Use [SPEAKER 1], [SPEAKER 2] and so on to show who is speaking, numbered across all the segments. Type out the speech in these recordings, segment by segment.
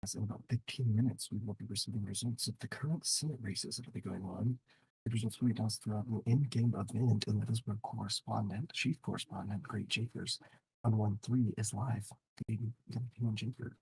[SPEAKER 1] In about 15 minutes, we will be receiving results of the current Senate races that will be going on. The results will be announced throughout an in-game event, and that is where chief correspondent, Great Jakers, on 1-3 is live. Good evening, Jaker.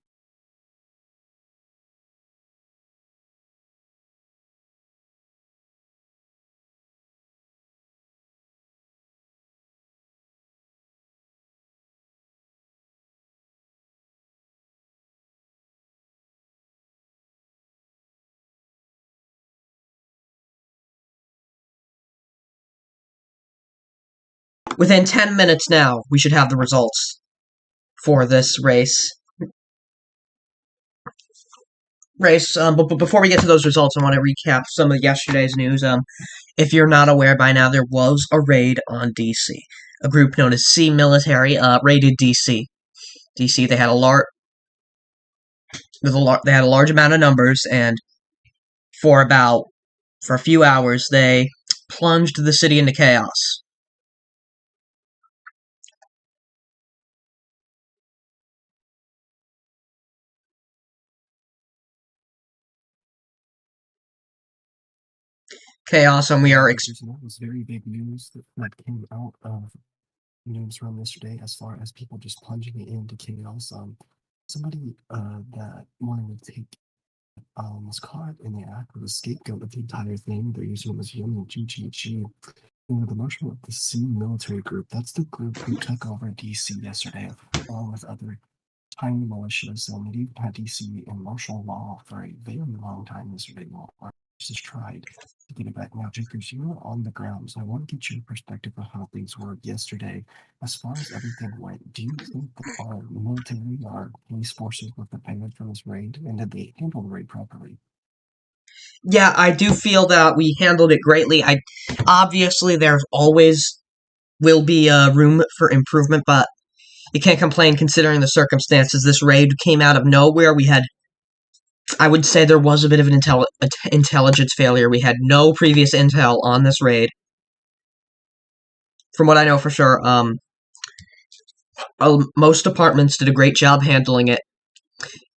[SPEAKER 2] Within 10 minutes now, we should have the results for this race. But before we get to those results, I want to recap some of yesterday's news. If you're not aware by now, there was a raid on DC. A group known as C Military raided DC. DC, they had a large amount of numbers, and for a few hours, they plunged the city into chaos. Chaos, and we are.
[SPEAKER 1] That was very big news that came out of news from yesterday, as far as people just plunging into chaos. Somebody that wanted to take was caught in the act with a scapegoat of the entire thing. Their username was Young GGG. The marshal of the C military group. That's the group who took over DC yesterday, along with other tiny militias. And they've had DC in martial law for a very long time yesterday. Just tried to get it back. Now, Jakers, you were on the ground, so I want to get your perspective of how things were yesterday. As far as everything went, do you think that our military, our police forces were prepared for this raid, and did they handle the raid properly?
[SPEAKER 2] Yeah, I do feel that we handled it greatly. Obviously there's always will be room for improvement, but you can't complain considering the circumstances. This raid came out of nowhere. I would say there was a bit of an intelligence failure. We had no previous intel on this raid. From what I know for sure, most departments did a great job handling it.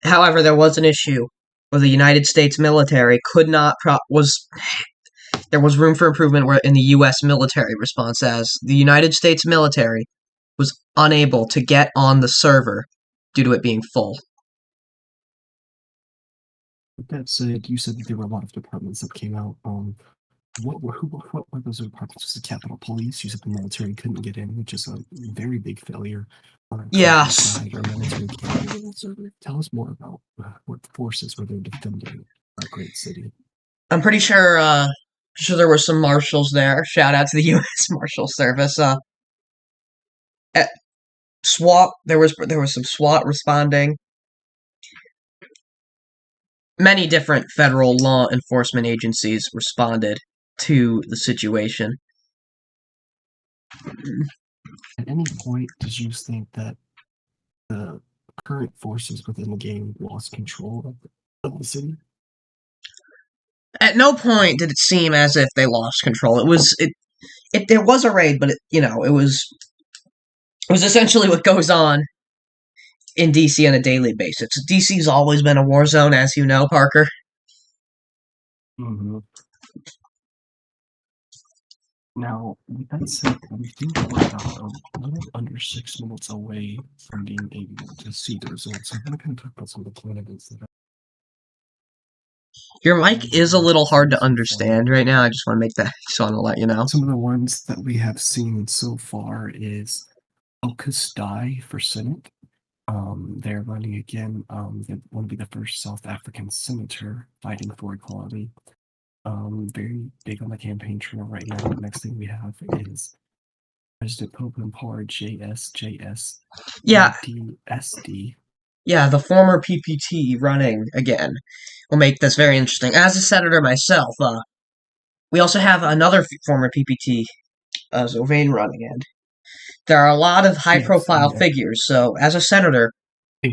[SPEAKER 2] However, there was an issue where the United States military there was room for improvement in the U.S. military response, as the United States military was unable to get on the server due to it being full.
[SPEAKER 1] With that said, you said that there were a lot of departments that came out. What were those departments? Was the Capitol Police? You said the military couldn't get in, which is a very big failure.
[SPEAKER 2] Yes.
[SPEAKER 1] Tell us more about what forces were there defending our great city.
[SPEAKER 2] I'm pretty sure there were some marshals there. Shout out to the U.S. Marshal Service. At SWAT, there was some SWAT responding. Many different federal law enforcement agencies responded to the situation.
[SPEAKER 1] At any point, did you think that the current forces within the game lost control of the city?
[SPEAKER 2] At no point did it seem as if they lost control. There was a raid, but it was essentially what goes on in DC on a daily basis. DC's always been a war zone, as you know, Parker.
[SPEAKER 1] Mm-hmm. Now, with that said, we think we're about a little under 6 minutes away from being able to see the results. I'm going to kind of talk about some of the candidates that are.
[SPEAKER 2] Your mic is a little hard to understand right now. I just want to let you know.
[SPEAKER 1] Some of the ones that we have seen so far is Elkus Dai for Senate. They're running again. They want to be the first South African senator fighting for equality. Very big on the campaign trail right now. The next thing we have is President Pope and Power JSJS.
[SPEAKER 2] Yeah.
[SPEAKER 1] DSD.
[SPEAKER 2] Yeah, the former PPT running again will make this very interesting. As a senator myself, we also have another former PPT, Zovane running, and there are a lot of high-profile figures. So, as a senator,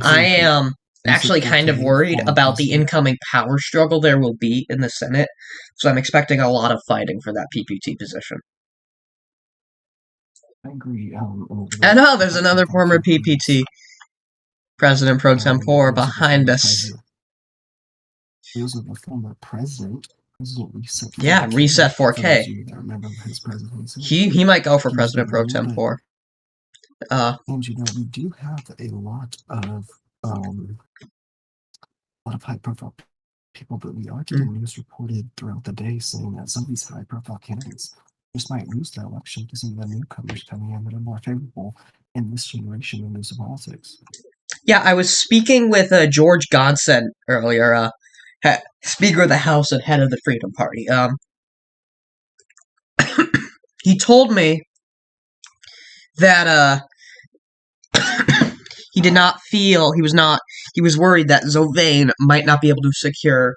[SPEAKER 2] I am actually kind of worried about the incoming power struggle there will be in the Senate. So I'm expecting a lot of fighting for that PPT position.
[SPEAKER 1] I agree.
[SPEAKER 2] And there's another former PPT, President Pro Tempore, behind us.
[SPEAKER 1] those of the former President Reset
[SPEAKER 2] Yeah,
[SPEAKER 1] 4K,
[SPEAKER 2] reset
[SPEAKER 1] for those
[SPEAKER 2] 4K.
[SPEAKER 1] of you that remember his presidency.
[SPEAKER 2] He might go for
[SPEAKER 1] He was
[SPEAKER 2] President
[SPEAKER 1] very
[SPEAKER 2] Pro
[SPEAKER 1] new,
[SPEAKER 2] Tem
[SPEAKER 1] but
[SPEAKER 2] 4.
[SPEAKER 1] and we do have a lot of high profile people, but we are getting news reported throughout the day saying that some of these high profile candidates just might lose the election to some of the newcomers coming in that are more favorable in this generation of news of politics.
[SPEAKER 2] Yeah, I was speaking with George Godson earlier, Speaker of the House and head of the Freedom Party. He told me that he did not feel he was worried that Zovain might not be able to secure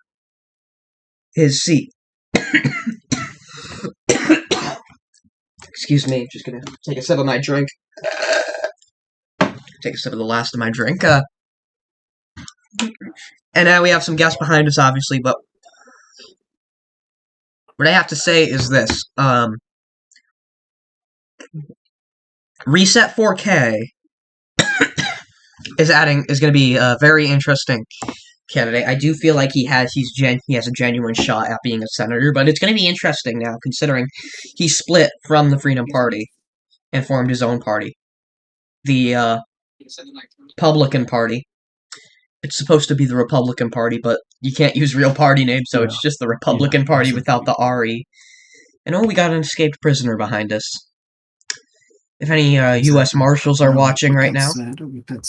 [SPEAKER 2] his seat. Excuse me, just gonna take a sip of my drink. Take a sip of the last of my drink. And now we have some guests behind us, obviously, but what I have to say is this. Reset 4K is going to be a very interesting candidate. I do feel like he has a genuine shot at being a senator, but it's going to be interesting now considering he split from the Freedom Party and formed his own party, the Republican Party. It's supposed to be the Republican Party, but you can't use real party names, so it's just the Republican Party without the RE. And we got an escaped prisoner behind us. If any U.S. Marshals are watching right now.
[SPEAKER 1] With that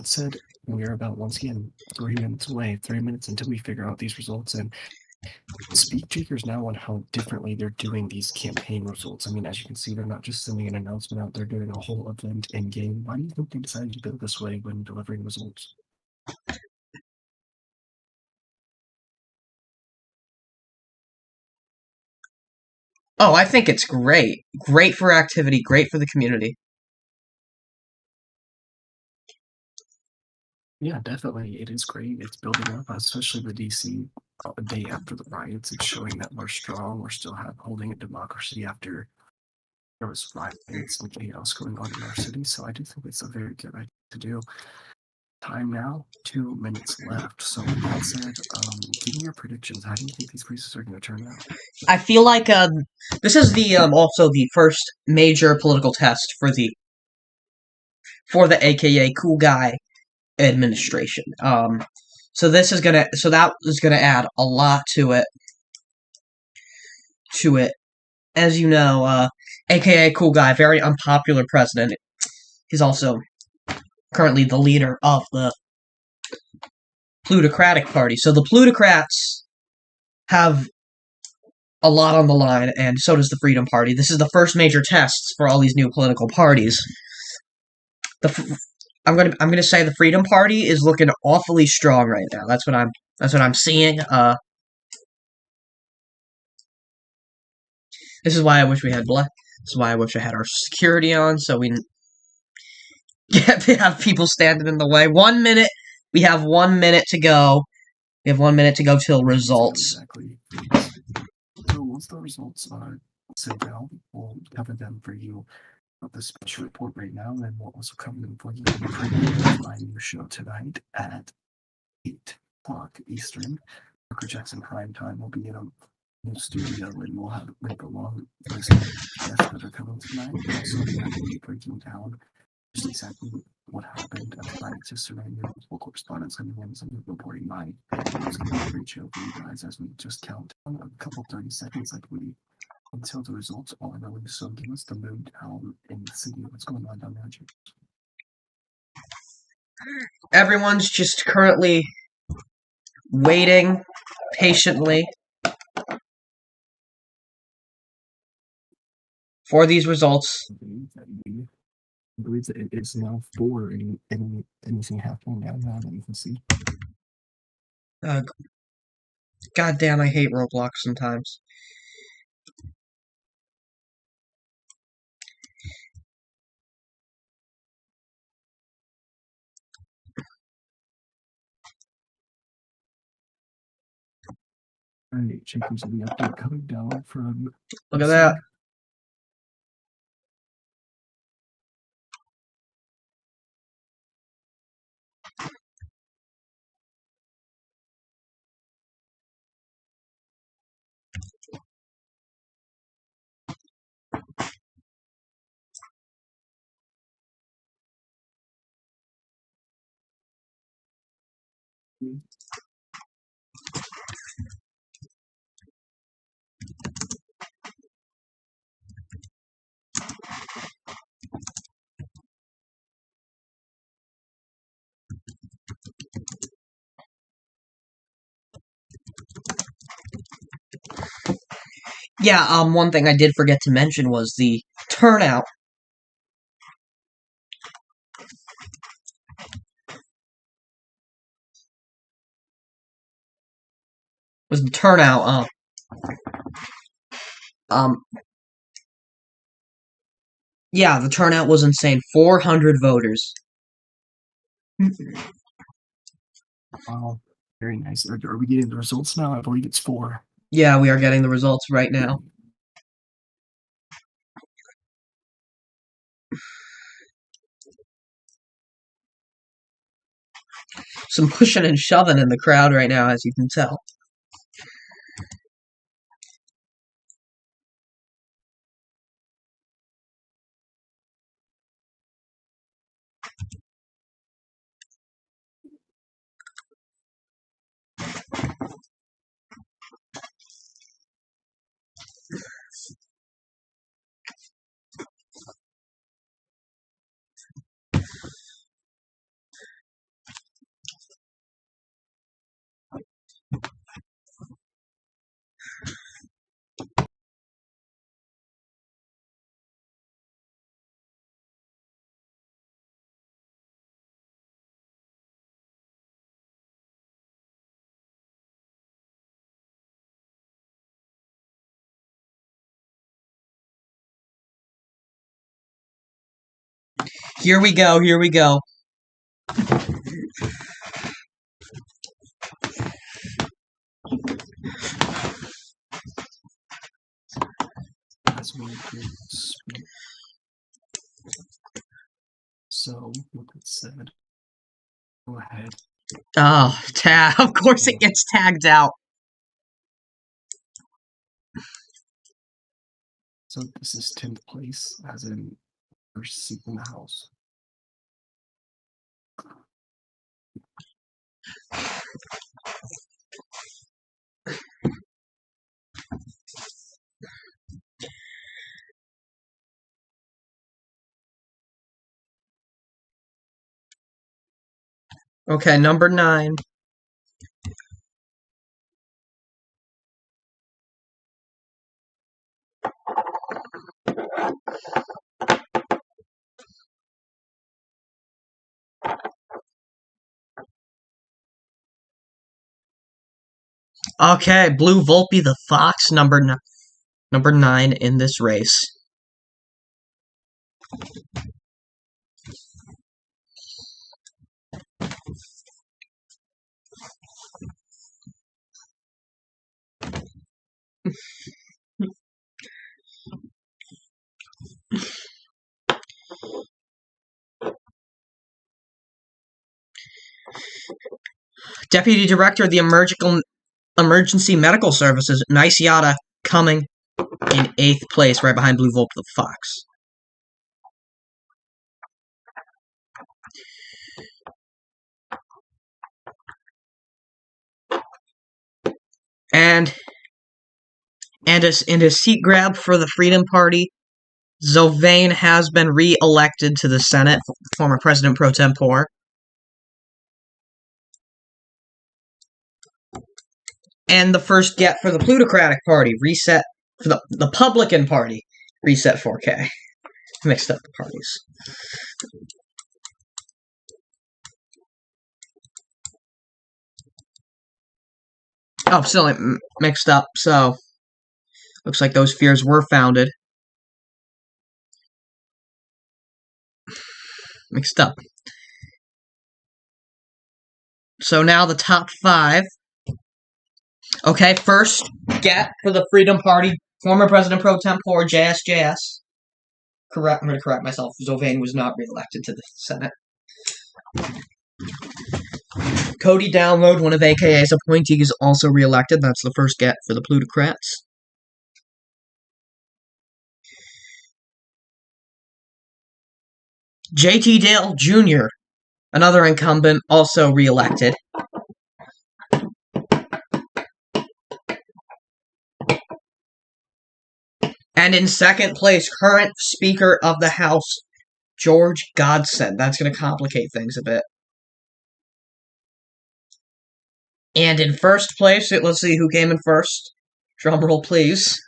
[SPEAKER 1] said, we're about, once again, 3 minutes away, 3 minutes until we figure out these results. And speak takers now on how differently they're doing these campaign results. I mean, as you can see, they're not just sending an announcement out, they're doing a whole event in game. Why do you think they decided to go this way when delivering results?
[SPEAKER 2] Oh, I think it's great. Great for activity, great for the community.
[SPEAKER 1] Yeah, definitely. It is great. It's building up, especially the DC a day after the riots. It's showing that we're strong. We're still holding a democracy after there was riots and chaos going on in our city. So I do think it's a very good idea to do. Time now, 2 minutes left. So with that said, give me your predictions. How do you think these races are going to turn out?
[SPEAKER 2] I feel like this is the also the first major political test for the AKA cool guy administration. So that is gonna add a lot to it. As you know, AKA cool guy, very unpopular president. He's also currently the leader of the Plutocratic Party. So the Plutocrats have a lot on the line, and so does the Freedom Party. This is the first major test for all these new political parties. I'm gonna say the Freedom Party is looking awfully strong right now. That's what I'm seeing. This is why I wish we had This is why I wish I had our security on, so we get to have people standing in the way. 1 minute. We have 1 minute to go. We have 1 minute to go till results.
[SPEAKER 1] Exactly. So once the results are sent out, we'll cover them for you of the special report right now, and we'll also cover them for you in the preview of my new show tonight at 8 o'clock Eastern. Parker Jackson Prime Time will be in a new studio, and we'll have a long list of guests that are coming tonight. We'll also be breaking down just exactly what happened at the riots yesterday. Multiple correspondents coming in, some reporting my it's going to be a great show for you guys as we just count down a couple 30 seconds, I believe, until the results are released. So give us the mood down in the city. What's going on down there, James?
[SPEAKER 2] Everyone's just currently waiting patiently for these results.
[SPEAKER 1] I believe that it is now for anything happening down now that you can see.
[SPEAKER 2] God damn, I hate Roblox sometimes.
[SPEAKER 1] Alright, checking to the update coming down from.
[SPEAKER 2] Look at that. Yeah, one thing I did forget to mention was the turnout. Was the turnout, yeah, the turnout was insane. 400 voters.
[SPEAKER 1] Wow, very nice. Are we getting the results now? I believe it's 4.
[SPEAKER 2] Yeah, we are getting the results right now. Some pushing and shoving in the crowd right now, as you can tell. Here we go, here we go.
[SPEAKER 1] As we get speak. So, with that said, go ahead.
[SPEAKER 2] Oh, of course it gets tagged out.
[SPEAKER 1] So this is 10th place, as in first seat in the House.
[SPEAKER 2] Okay, number 9. Okay, Blue Volpe the Fox, number 9 in this race. Deputy Director of the Emergency Medical Services, Nice Yada, coming in 8th place, right behind Blue Volpe the Fox. And in his seat grab for the Freedom Party, Zovane has been re-elected to the Senate, former President pro tempore. And the first get for the Plutocratic Party, reset for the Publican Party, reset 4K. Mixed up the parties. Oh, still mixed up, so looks like those fears were founded. Mixed up. So now the top 5. Okay, first get for the Freedom Party, former President pro tempore JSJS. I'm going to correct myself. Zovane was not re-elected to the Senate. Cody Download, one of AKA's appointees, also re-elected. That's the first get for the Plutocrats. JT Dale Jr., another incumbent, also re-elected. And in second place, current Speaker of the House, George Godson. That's going to complicate things a bit. And in first place, let's see who came in first. Drum roll, please.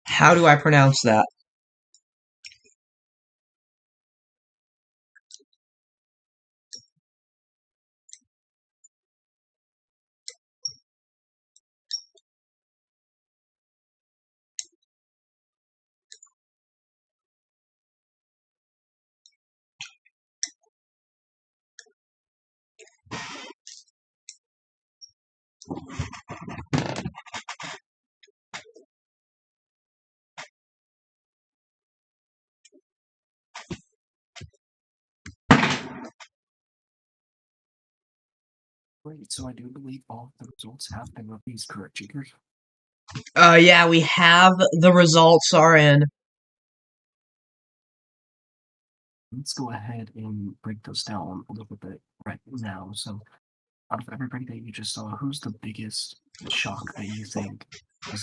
[SPEAKER 2] How do I pronounce that?
[SPEAKER 1] Great, so I do believe all of the results have been released, correct, Cheekers?
[SPEAKER 2] Yeah, we have the results are in.
[SPEAKER 1] Let's go ahead and break those down a little bit right now. So, out of everybody that you just saw, who's the biggest shock that you think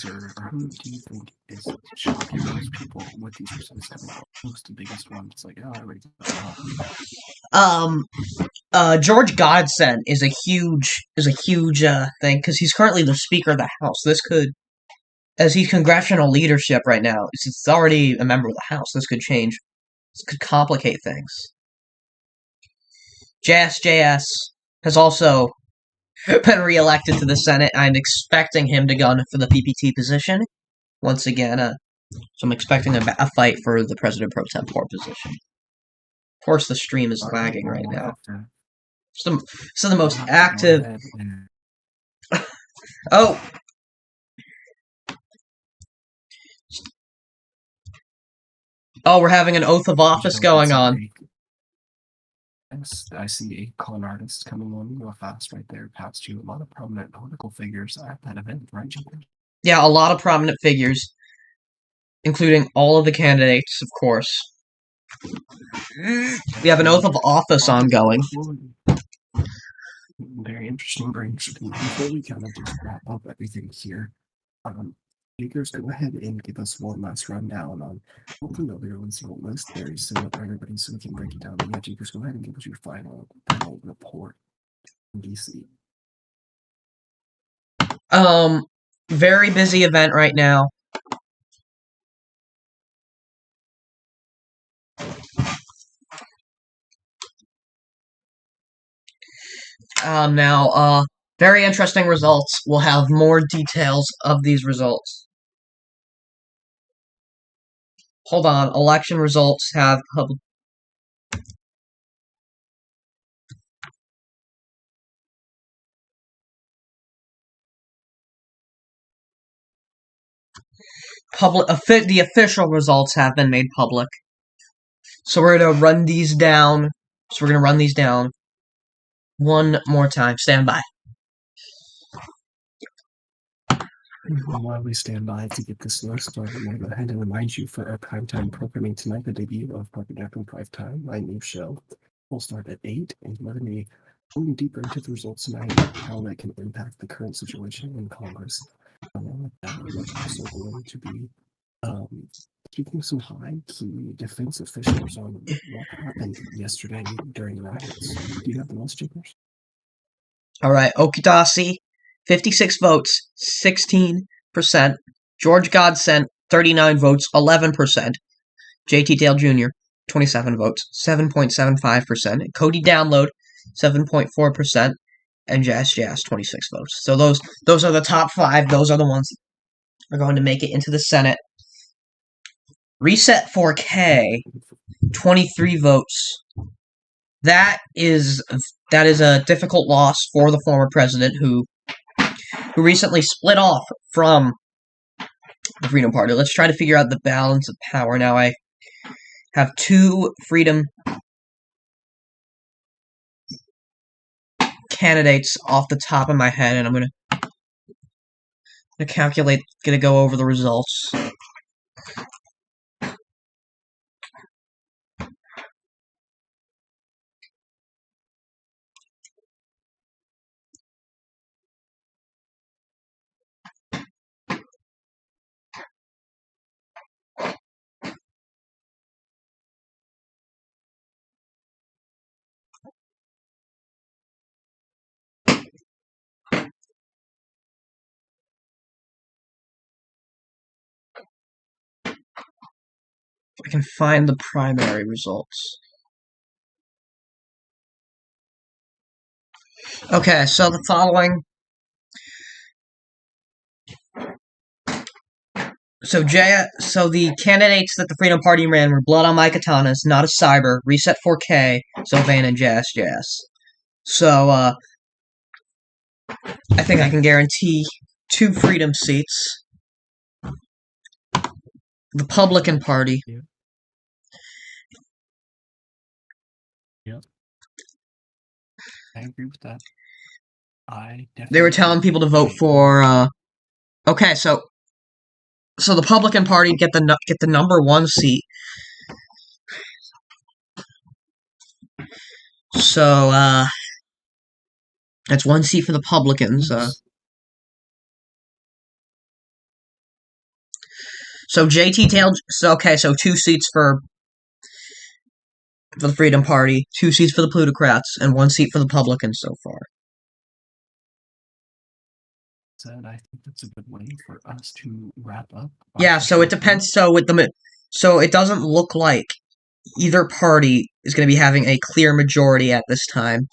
[SPEAKER 1] or who do you think is shocking most people with these results coming out? Who's the biggest one? It's like, oh, I already thought
[SPEAKER 2] George Godson is a huge thing because he's currently the Speaker of the House. This could, as he's congressional leadership right now, it's already a member of the House. This could change. This could complicate things. JS has also been reelected to the Senate. I'm expecting him to gun for the PPT position once again. So I'm expecting a fight for the President Pro Tempore position. Of course, the stream is lagging right now. So the most active. Oh. Oh, we're having an oath of office going on.
[SPEAKER 1] I see a con artist coming on real fast right there past you. A lot of prominent political figures at that event, right, Jacob?
[SPEAKER 2] Yeah, a lot of prominent figures, including all of the candidates, of course. We have an oath of office ongoing.
[SPEAKER 1] Very interesting range. Before we kind of just wrap up everything here, speakers, go ahead and give us one last rundown on what the ones will list very similar for everybody so we can break it down. But yeah, Jakers, go ahead and give us your final report from DC.
[SPEAKER 2] Very busy event right now. Very interesting results. We'll have more details of these results. Hold on, election results have the official results have been made public. So we're gonna run these down. One more time. Stand by.
[SPEAKER 1] While we stand by to get this list started, I'm going to go ahead and remind you for our primetime programming tonight, the debut of Park and Prime Time, my new show. We'll start at 8, and we're going to be going deeper into the results tonight, how that can impact the current situation in Congress. Along with that, we're also going to be keeping some high-key defense officials on what happened yesterday during the riots. Do you have the list, Jakers?
[SPEAKER 2] All right, Okidasi, 56 votes, 16%. George Godson, 39 votes, 11%. JT Dale Jr., 27 votes, 7.75%. Cody Download, 7.4%. And Jazz, 26 votes. So those are the top 5. Those are the ones that are going to make it into the Senate. Reset 4K, 23 votes. That is a difficult loss for the former president who recently split off from the Freedom Party. Let's try to figure out the balance of power. Now I have 2 Freedom candidates off the top of my head, and I'm gonna go over the results. I can find the primary results. Okay, so the following. So the candidates that the Freedom Party ran were Blood on My Katanas, Not a Cyber, Reset 4K, Sylvain, and Jazz Jazz. So, I think I can guarantee 2 Freedom seats. The Republican Party.
[SPEAKER 1] Yeah. Yep. I agree with that. I definitely.
[SPEAKER 2] They were telling people to vote for. Okay, so the Republican Party get the number 1 seat. So that's 1 seat for the Republicans. So JT Taylor. So 2 seats for the Freedom Party, 2 seats for the Plutocrats, and 1 seat for the Republicans so far.
[SPEAKER 1] Said I think that's a good way for us to wrap up.
[SPEAKER 2] Yeah, so it depends. So it doesn't look like either party is going to be having a clear majority at this time.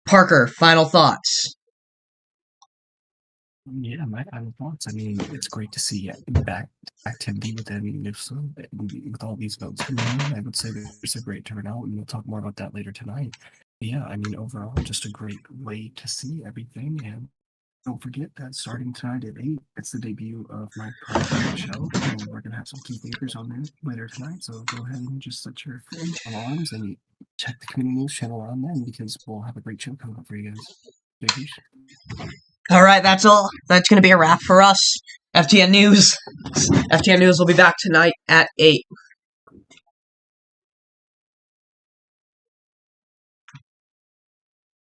[SPEAKER 2] Parker, final thoughts.
[SPEAKER 1] Yeah, my final thoughts. I mean, it's great to see back activity within NIFSA with all these votes coming in. I would say there's a great turnout, and we'll talk more about that later tonight. But yeah, I mean, overall, just a great way to see everything. And don't forget that starting tonight at 8, it's the debut of my private show, and we're going to have some key papers on there later tonight. So go ahead and just set your alarms and check the community news channel on then, because we'll have a great show coming up for you guys.
[SPEAKER 2] All right, that's all. That's going to be a wrap for us. FTN News. FTN News will be back tonight at 8.